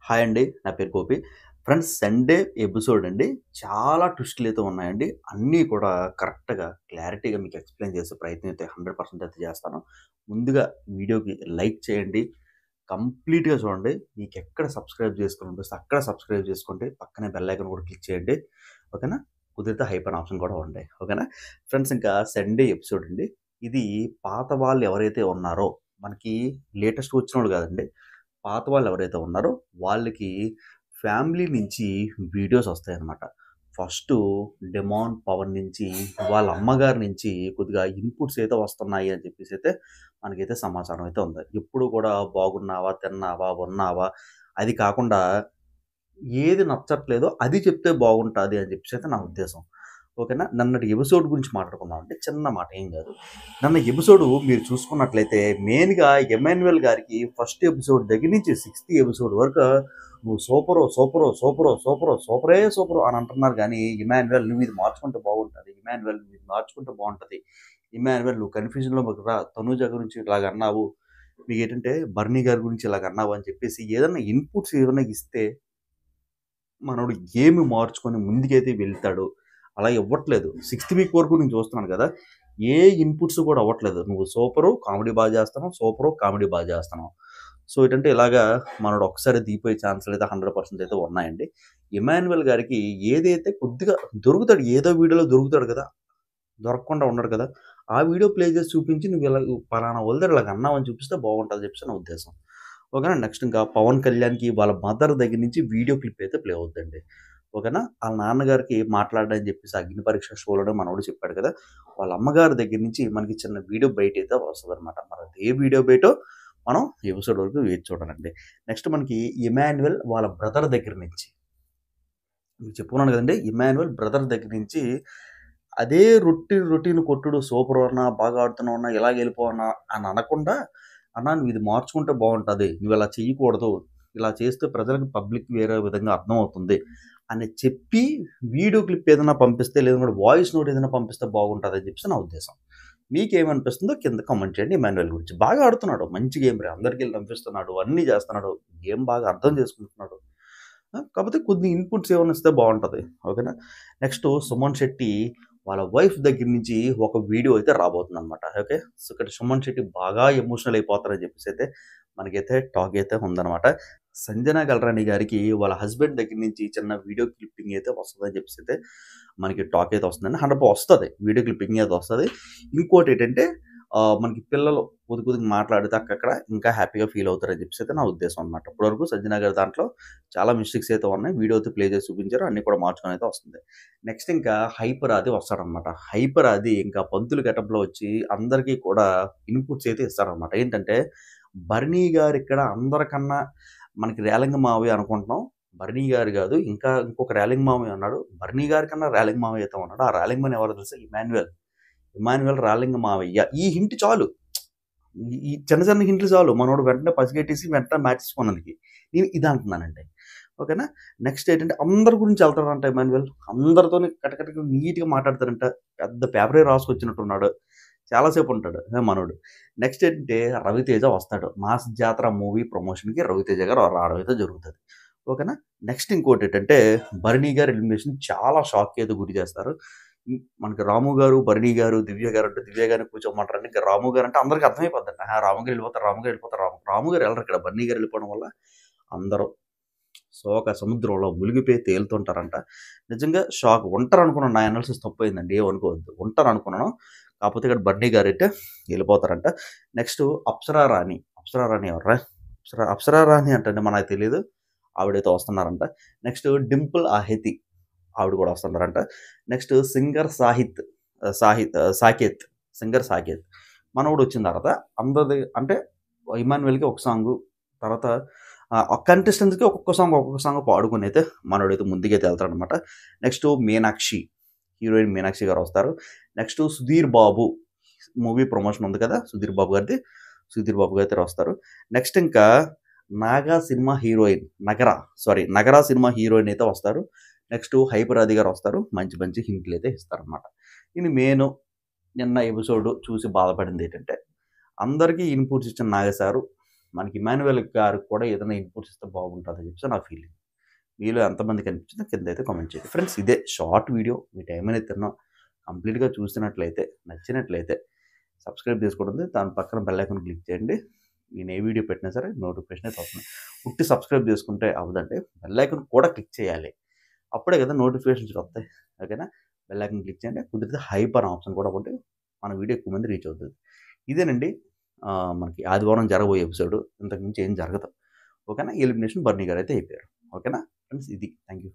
Hi అండి. నా పేరు గోపి. ఫ్రెండ్స్ సండే ఎపిసోడ్ అండి. చాలా ట్విస్టులయితే ఉన్నాయండి. అన్నీ కూడా కరెక్ట్‌గా, క్లారిటీగా మీకు ఎక్స్‌ప్లెయిన్ చేసే ప్రయత్నం అయితే 100% అయితే చేస్తాను. ముందుగా వీడియోకి లైక్ చేయండి. కంప్లీట్‌గా చూడండి. మీకెక్కడ సబ్స్క్రైబ్ చేసుకోవాలనిపిస్తే అక్కడ సబ్స్క్రైబ్ చేసుకోండి. పక్కనే బెల్ ఐకాన్ కూడా క్లిక్ చేయండి. ఓకేనా? కుదిరితే హైప్ అనే ఆప్షన్ కూడా ఉంది. ఓకేనా? ఫ్రెండ్స్ ఇంకా సండే ఎపిసోడ్ అండి. ఇది పాత వాళ్ళు ఎవరైతే ఉన్నారో మనకి లేటెస్ట్‌గా వచ్చినోళ్ళు కాదండి. పాత వాళ్ళు ఎవరైతే ఉన్నారో వాళ్ళకి ఫ్యామిలీ నుంచి వీడియోస్ వస్తాయన్నమాట. ఫస్టు డెమాన్ పవన్ నుంచి వాళ్ళ అమ్మగారి నుంచి కొద్దిగా ఇన్‌పుట్స్ అయితే వస్తున్నాయి అని చెప్పేసి అయితే మనకైతే సమాచారం అయితే ఉంది. ఎప్పుడు కూడా బాగున్నావా? తిన్నావా? ఉన్నావా? అది కాకుండా ఏది నచ్చట్లేదో అది చెప్తే బాగుంటాది అని చెప్పేసి అయితే నా ఉద్దేశం. ఓకేనా? నిన్నటి ఎపిసోడ్ గురించి మాట్లాడుకుందాం అంటే చిన్న మాట ఏం గాదు. నిన్న ఎపిసోడు మీరు చూసుకున్నట్లయితే మెయిన్‌గా ఎమాన్యుయల్ గారికి ఫస్ట్ ఎపిసోడ్ దగ్గర నుంచి సిక్స్త్ ఎపిసోడ్ వరకు నువ్వు సూపరు, సూపరు, సూపరు, సూపరు, సూపరే సూపరు అని అంటున్నారు గానీ, ఇమాన్యుయల్ నువ్వు ఇది మార్చుకుంటే బాగుంటది. ఇమాన్యుయల్ నువ్వు ఇది మార్చుకుంటే బావుంటది. ఇమాన్యుయల్ నువ్వు కన్‌ఫ్యూజన్‌లోకి రా. తనూజ గురించి ఇలాగ అన్నావు. మీకేంటంటే బర్నీ గారి గురించి ఇలాగ అన్నావు అని చెప్పేసి ఏదన్నా ఇన్‌పుట్స్ ఏదన్నా ఇస్తే మనోడు ఏమి మార్చుకొని ముందుకైతే వెళ్తాడు. అలా ఇవ్వట్లేదు. సిక్స్త్ వీక్ వరకు నేను చూస్తున్నాను కదా! ఏ ఇన్‌పుట్స్ కూడా అవ్వట్లేదు. నువ్వు సూపరు, కామెడీ బా చేస్తున్నావు. సూపరు, కామెడీ బా చేస్తున్నావు. సో, ఏంటంటే ఇలాగా మనోడు ఒక్కసారి దిగిపోయే ఛాన్సులయితే 100% అయితే ఉన్నాయండి. ఇమాన్యుయల్ గారికి ఏదైతే కొద్దిగా దొరుకుతాడు. ఏదో వీడియోలో దొరుకుతాడు కదా! దొరకకుండా ఉండడు కదా! ఆ వీడియో ప్లే చేసి చూపించి నువ్వు ఇలా పలానా వాళ్ళ దగ్గర ఇలాగ అన్నావని చూపిస్తే బాగుంటదని చెప్పేసి నా ఉద్దేశం. ఓకేనా? నెక్స్ట్ ఇంకా పవన్ కళ్యాణ్‌కి వాళ్ళ మదర్ దగ్గర నుంచి వీడియో క్లిప్ అయితే ప్లే అవుద్దండి. ఓకేనా? ఆళ్ళ నాన్నగారికి మాట్లాడని చెప్పేసి అగ్ని పరీక్ష షోలోనే మనోడు చెప్పాడు కదా! వాళ్ళ అమ్మగారి దగ్గర నుంచి మనకి చిన్న వీడియో బయటైతే వస్తదనమాట. మరి అది ఏ వీడియో బయటో మనం ఎపిసోడ్ వరకు వేచి చూడాలండి. నెక్స్ట్ మనకి ఇమాన్యుయల్ వాళ్ళ బ్రదర్ దగ్గర నుంచి మీకు చెప్పుకున్నాను కదండీ! ఇమాన్యుయల్ బ్రదర్ దగ్గర నుంచి అదే రొటీన్ కొట్టుడు సూపర్ అన్నా, బాగా ఆడుతున్నావు అన్నా, ఇలాగెళ్ళిపో అన్నా అని అనకుండా, అన్నా నువ్వు ఇది మార్చుకుంటే బావుంటది. నువ్విలా చెయ్యకూడదు. ఇలా చేస్తే ప్రజలకు పబ్లిక్ వేరే విధంగా అర్థమవుతుంది అని చెప్పి వీడియో క్లిప్ ఏదైనా పంపిస్తే లేదంటే వాయిస్ నోట్ ఏదైనా పంపిస్తే బాగుంటదని చెప్పేసి నా ఉద్దేశం. మీకేమనిపిస్తుందో కింద కామెంట్ చేయండి ఇమాన్యుయల్ గురించి. బాగా ఆడుతున్నాడు. మంచి గేమ్ రే. అందరికెళ్ళి పంపిస్తున్నాడు. అన్నీ చేస్తున్నాడు. గేమ్ బాగా అర్థం చేసుకుంటున్నాడు. కాపోతే కొన్ని ఇన్‌పుట్స్ ఏమన్నా ఇస్తే బావుంటది. ఓకేనా? నెక్స్టు సుమన్ శెట్టి వాళ్ళ వైఫ్ దగ్గర నుంచి ఒక వీడియో అయితే రాబోతుందనమాట. ఓకే. సో, ఇక్కడ సుమన్ శెట్టి బాగా ఎమోషనల్ అయిపోతారని చెప్పేసైతే మనకైతే టాక్ అయితే ఉందనమాట. సంజన గల్రాని గారికి వాళ్ళ హస్బెండ్ దగ్గర నుంచి చిన్న వీడియో క్లిప్పింగ్ అయితే వస్తదని చెప్పేసైతే మనకి టాక్ అయితే వస్తుందండి. 100% వస్తది. వీడియో క్లిప్పింగ్ అయితే వస్తది. ఇంకోటేంటంటే మనకి పిల్లలు కొద్దిగా మాట్లాడితే అక్కడక్కడ ఇంకా హ్యాపీగా ఫీల్ అవుతారని చెప్పేసైతే నా ఉద్దేశం అనమాట. ఇప్పటివరకు సంజన గారి దాంట్లో చాలా మిస్టేక్స్ అయితే ఉన్నాయి. వీడియో అయితే ప్లే చేసి చూపించారు. అన్నీ కూడా మార్చుకొని అయితే వస్తుంది. నెక్స్ట్ ఇంకా హైపర్ ఆది వస్తాడనమాట. హైపర్ ఆది ఇంకా పంతులు గెటప్‌లో వచ్చి అందరికీ కూడా ఇన్‌పుట్స్ అయితే ఇస్తాడనమాట. ఏంటంటే బర్నీ గారు ఇక్కడ అందరికన్నా మనకి రేలంగి మావయ్య అనుకుంటున్నాం. బర్నీ గారు గాదు. ఇంకా ఇంకొక రేలంగి మావయ్య ఉన్నాడు. బర్నీ గారి కన్నా రేలంగి మావయ్య అయితే ఉన్నాడు. ఆ రేలంగి మావయ్య ఎవరో తెలుసా? ఇమాన్యుయల్. ఇమాన్యుయల్ రేలంగి మావయ్య. ఈ హింట్ చాలు. ఈ చిన్న చిన్న హింట్లు చాలు. మనోడు వెంటనే పసిగట్టేసి వెంటనే మ్యాచెసుకోవడానికి. నేను ఇది అంటున్నానండి. ఓకేనా? నెక్స్ట్ ఏంటంటే అందరి గురించి ఎళ్తాడంట ఇమాన్యుయల్. అందరితోని కటకటక నీట్‌గా మాట్లాడతారంట. పెద్ద పేపరే రాసుకొచ్చినట్టున్నాడు. చాలా సేపు ఉంటాడు మనోడు. నెక్స్ట్ ఏంటంటే రవితేజ వస్తాడు. 'మాస్ జాతర' మూవీ ప్రమోషన్‌కి రవితేజ గారు రావడం అయితే జరుగుతది. ఓకేనా? నెక్స్ట్ ఇంకోటేంటంటే భరణి గారి ఎలిమినేషన్ చాలా షాక్‌కి అయితే గురి చేస్తారు. మనకి రాము గారు, భరణి గారు, దివ్య గారు అంటే దివ్య గారిని కూర్చోమంటారండి. ఇంకా రాము గారు అంటే అందరికి అర్థమైపోద్దండి. ఆహా! రాము గారు ఎళ్ళిపోతారు, రాము గారు ఎళ్ళిపోతారు. రాము గారు ఎళ్ళరు ఇక్కడ. భరణి గారు ఎళ్ళిపోవడం వల్ల అందరూ శోక సముద్రంలో మునిగిపోయి తేలుతుంటారంట. నిజంగా షాక్. ఉంటారనుకున్నాను. నా అనాలిసిస్ తప్పయిందండి. ఏమనుకోవద్దు. ఉంటారనుకున్నాను. కాకపోతే ఇక్కడ బర్నీ గారైతే ఎళ్ళిపోతారంట. నెక్స్టు అప్సరా రాణి. అప్సరా రాణి ఎవర్రా? అప్సరా రాణి అంటండి మనకు తెలీదు. ఆవిడైతే వస్తున్నారంట. నెక్స్ట్ డింపుల్ ఆహెతి. ఆవిడ కూడా వస్తున్నారంట. Next singer Saketh. Singer Saketh. మనోడు వచ్చిన తర్వాత అందరిది అంటే ఇమాన్యుయల్‌కి ఒక సాంగు, తర్వాత కంటెస్టెంట్స్‌కి ఒక్కొక్క సాంగ్ పాడుకొని అయితే మనోడైతే ముందుకైతే ఎళ్తాడనమాట. నెక్స్ట్ మీనాక్షి. హీరోయిన్ మీనాక్షి గారు వస్తారు. Next Sudheer Babu movie promotion ఉంది కదా! సుధీర్ బాబు గారిది. సుధీర్ బాబు గారు అయితే వస్తారు. నెక్స్ట్ ఇంకా నాగా సినిమా హీరోయిన్ 'నగర' సినిమా హీరోయిన్ అయితే వస్తారు. నెక్స్ట్ హైపర్ ఆది గారు వస్తారు. మంచి మంచి హింట్‌లయితే ఇస్తారనమాట. ఇది నిన్న ఎపిసోడ్ చూసి బాధపడిందేంటంటే అందరికీ ఇన్‌పుట్స్ ఇచ్చిన నాగ సారు మనకి ఇమాన్యుయల్ గారికి కూడా ఏదైనా ఇన్పుట్స్ ఇస్తే బాగుంటుందని చెప్పేసి నా ఫీలింగ్. మీలో ఎంతమందికి అనిపించిందో కింద అయితే కామెంట్ చేయండి. ఫ్రెండ్స్ ఇదే షార్ట్ వీడియో. మీ టైం అనేది తిన్నాం. కంప్లీట్‌గా చూసినట్లయితే, నచ్చినట్లయితే సబ్స్క్రైబ్ చేసుకోవడం ఉంది. దాని పక్కన బెల్ ఐకాన్ క్లిక్ చేయండి. నేను ఏ వీడియో పెట్టినా సరే నోటిఫికేషన్ అయితే వస్తుంది. ఉట్టి సబ్స్క్రైబ్ చేసుకుంటే అవ్వదండి. బెల్ ఐకాన్ కూడా క్లిక్ చేయాలి. అప్పుడే కదా నోటిఫికేషన్స్ వస్తాయి. ఓకేనా? బెల్ ఐకాన్ క్లిక్ చేయండి. కుదిరితే హైప్ అనే ఆప్షన్ కూడా ఒకటి మన వీడియో ఎక్కువ మంది రీచ్ అవుతది. ఇదేనండి మనకి ఆదివారం జరగబోయే ఎపిసోడ్. ఇంతకు మించి ఏం జరగదు. ఓకేనా? ఎలిమినేషన్ బర్నీ గారైతే అయిపోయారు. ఓకేనా? ఫ్రెండ్స్ ఇది. Thank you.